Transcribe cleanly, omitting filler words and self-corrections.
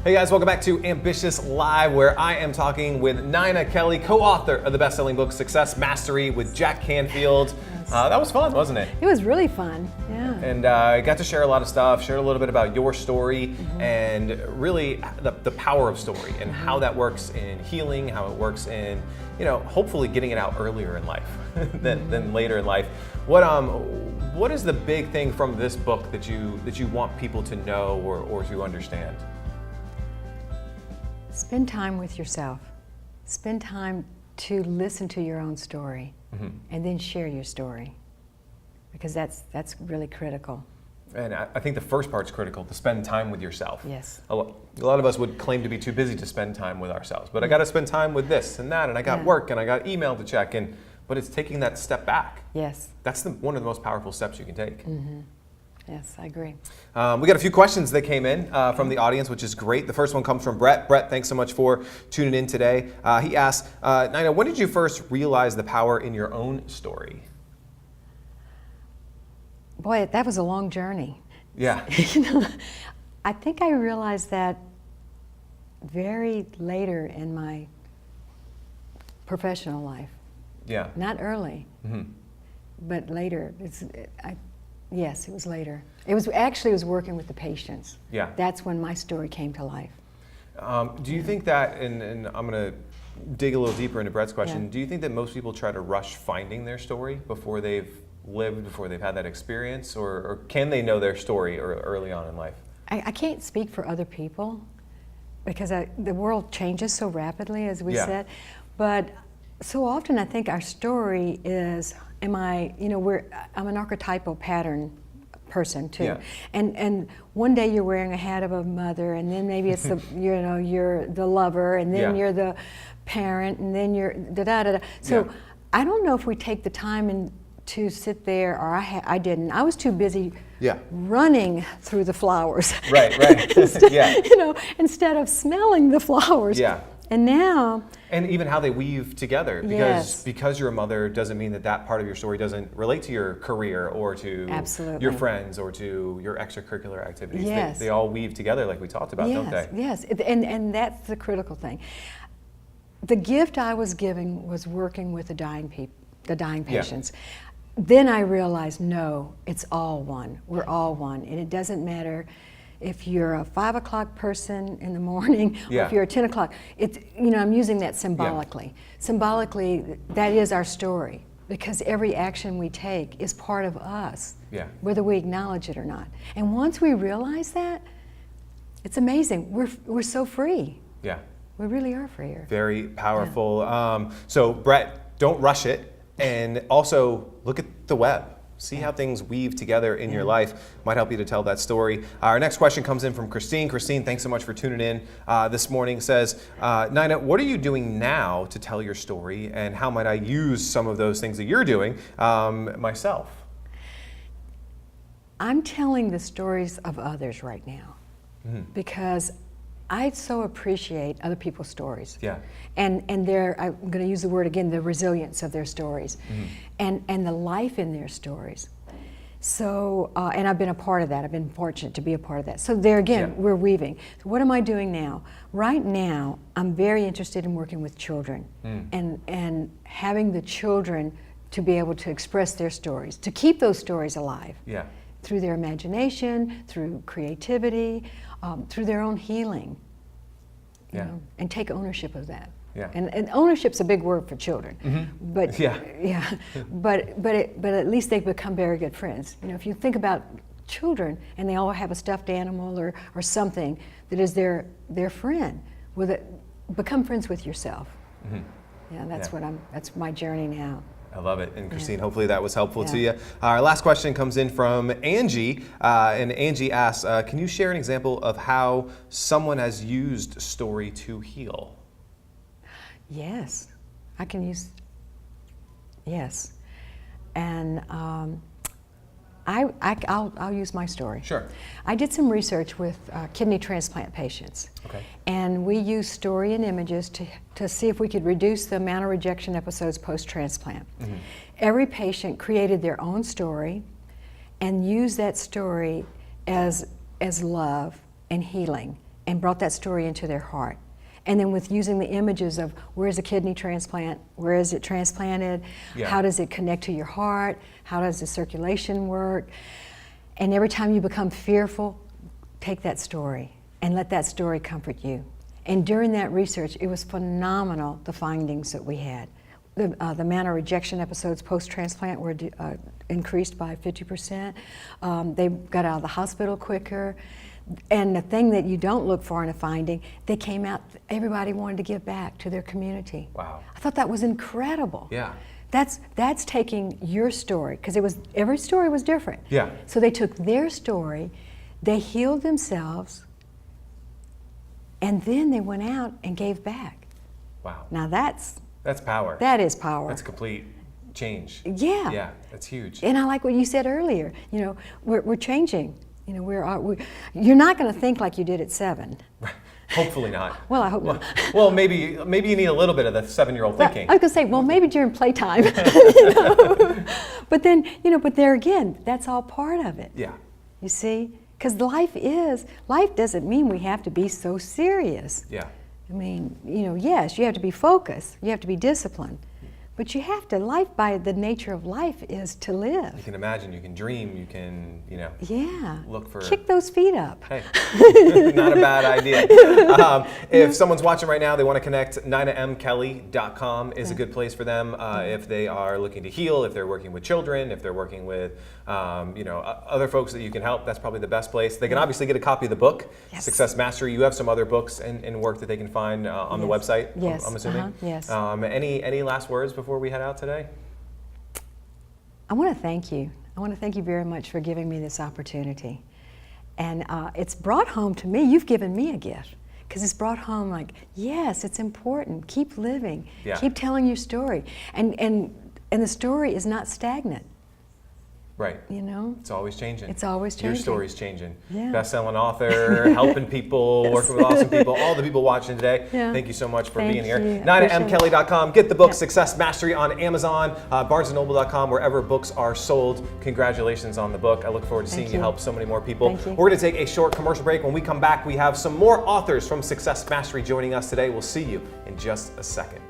Hey guys, welcome back to Ambitious Live, where I am talking with Nina Kelly, co-author of the best-selling book Success Mastery with Jack Canfield. Yes. That was fun, wasn't it? It was really fun, yeah. And I got to share a lot of stuff, shared a little bit about your story and really the power of story and how that works in healing, how it works in, hopefully getting it out earlier in life than later in life. What is the big thing from this book that you want people to know or to understand? Spend time with yourself. Spend time to listen to your own story and then share your story, because that's really critical. And I think the first part's critical, to spend time with yourself. Yes. A lot of us would claim to be too busy to spend time with ourselves, but I got to spend time with this and that, and I got work, and I got email to check, but it's taking that step back. Yes. That's one of the most powerful steps you can take. Yes, I agree. We got a few questions that came in from the audience, which is great. The first one comes from Brett. Brett, thanks so much for tuning in today. He asked, Nina, when did you first realize the power in your own story? Boy, that was a long journey. Yeah. I think I realized that very later in my professional life. Yeah. Not early, but later. Yes, it was later. It was working with the patients. Yeah. That's when my story came to life. Do you think that, and I'm going to dig a little deeper into Brett's question, Yeah. do you think that most people try to rush finding their story before they've lived, before they've had that experience, or can they know their story early on in life? I can't speak for other people because the world changes so rapidly, as we said, but so often I think our story is, I'm an archetypal pattern person too. Yeah. And one day you're wearing a hat of a mother, and then maybe it's the, you're the lover, and then you're the parent, and then you're da-da-da-da. So I don't know if we take the time to sit there, or I didn't. I was too busy running through the flowers. Right. Instead of smelling the flowers. Yeah. And now. And even how they weave together, because you're a mother doesn't mean that part of your story doesn't relate to your career or to your friends or to your extracurricular activities. Yes. They all weave together like we talked about, don't they? Yes, and that's the critical thing. The gift I was giving was working with the dying patients. Then I realized, no, it's all one. We're all one, and it doesn't matter if you're a 5 o'clock person in the morning or if you're a 10 o'clock. I'm using that symbolically. Symbolically, that is our story, because every action we take is part of us, whether we acknowledge it or not. And once we realize that, it's amazing. We're so free. Yeah. We really are freer. Very powerful. So Brett, don't rush it, and also look at the web. See how things weave together in your life. Might help you to tell that story. Our next question comes in from Christine. Christine, thanks so much for tuning in this morning. Says, Nina, what are you doing now to tell your story, and how might I use some of those things that you're doing myself? I'm telling the stories of others right now because I so appreciate other people's stories. Yeah. And I'm going to use the word again, the resilience of their stories and the life in their stories. So, and I've been a part of that. I've been fortunate to be a part of that. So there again, we're weaving. So what am I doing now? Right now, I'm very interested in working with children and having the children to be able to express their stories, to keep those stories alive. Yeah. Through their imagination, through creativity, through their own healing, and take ownership of that. Yeah. And ownership's a big word for children, but but at least they become very good friends. If you think about children and they all have a stuffed animal or something that is their friend, become friends with yourself. That's my journey now. I love it. And Christine, hopefully that was helpful to you. Our last question comes in from Angie, and Angie asks, can you share an example of how someone has used story to heal? Yes, I can use, and I'll use my story. Sure. I did some research with kidney transplant patients. Okay. And we used story and images to see if we could reduce the amount of rejection episodes post-transplant. Every patient created their own story and used that story as love and healing. and brought that story into their heart. And then with using the images of where's a kidney transplant, where is it transplanted, how does it connect to your heart, how does the circulation work, and every time you become fearful, take that story and let that story comfort you. And during that research, it was phenomenal, the findings that we had. The amount of rejection episodes post-transplant were increased by 50%. They got out of the hospital quicker. And the thing that you don't look for in a finding, they came out, everybody wanted to give back to their community. Wow. I thought that was incredible. Yeah. That's taking your story, because every story was different. Yeah. So they took their story, they healed themselves, and then they went out and gave back. Wow. Now that's power. That is power. That's complete change. Yeah. Yeah, that's huge. And I like what you said earlier. You know, we're changing. You know, you're not going to think like you did at 7. Hopefully not. Well, I hope not. Well, maybe you need a little bit of the 7-year-old thinking. I was going to say, well, maybe during playtime. You know? But then, you know, but there again, that's all part of it. Yeah. You see? Because life doesn't mean we have to be so serious. Yeah. I mean, you know, yes, you have to be focused, you have to be disciplined, but you have to, life by the nature of life is to live. You can imagine, you can dream, you can, you know, look for... Kick those feet up. Hey, not a bad idea. If someone's watching right now, they want to connect, ninamkelly.com is a good place for them. If they are looking to heal, if they're working with children, if they're working with, you know, other folks that you can help, that's probably the best place. They can obviously get a copy of the book, Success Mastery. You have some other books and work that they can find on the website, I'm assuming. Yes. Any last words before we head out today? I want to thank you. I want to thank you very much for giving me this opportunity. And it's brought home to me, you've given me a gift, because it's brought home like, yes, it's important. Keep living. Yeah. Keep telling your story. And the story is not stagnant. Right. You know? It's always changing. It's always changing. Your story's changing. Yeah. Best-selling author, helping people, working with awesome people, all the people watching today. Yeah. Thank you so much for being here. you. ninamkelly.com. Get the book Success Mastery on Amazon, barnesandnoble.com, wherever books are sold. Congratulations on the book. I look forward to seeing you help so many more people. Thank you. We're going to take a short commercial break. When we come back, we have some more authors from Success Mastery joining us today. We'll see you in just a second.